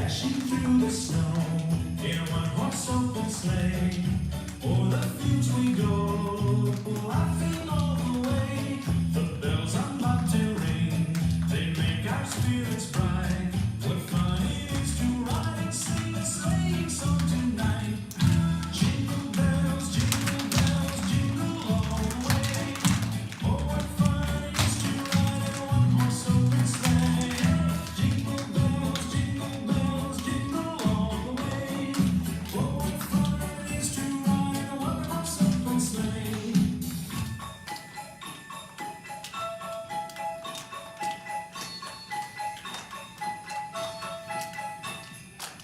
dashing through the snow in a one-horse open sleigh. O'er the fields we go, laughing all the way. The bells on bobtail ring, they make our spirits bright. What fun it is to ride and sing a sleighing song tonight. Jingle bells, jingle all the way. Oh, what fun it is to ride in a one-horse open sleigh. Jingle bells, jingle all the way. Oh, what fun it is to ride in a one-horse open sleigh.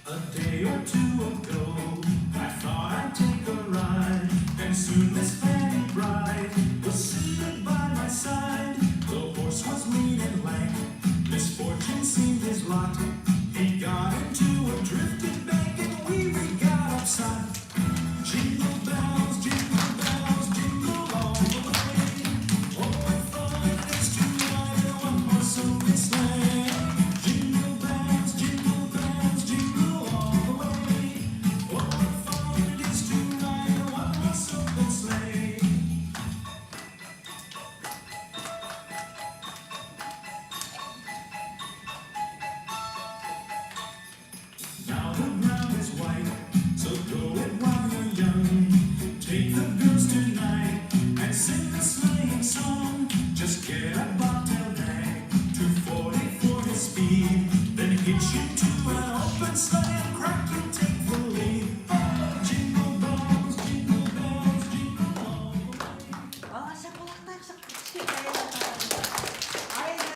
A day or two ago, I thought I'd take a ride, and soon this fanny bride was seated by my side. The horse was lean and lank, misfortune seemed his lot. He got into a drifted bank, and we got upside. Jingle bells, jingle all the way. Oh, what fun it is to ride in a one-horse open sleigh. Jingle bells, jingle all the way. Oh, what fun it is to ride in a one-horse open sleigh. Now the ground is white, so go it while you're young. Take the girls tonight and sing the sleighing song. Just get a bobtail nag, 240 for his speed. Then hitch you to an open sleigh and crack you take the lead. Oh, jingle bells, jingle all the way. Siya pala tayo sa kitchen.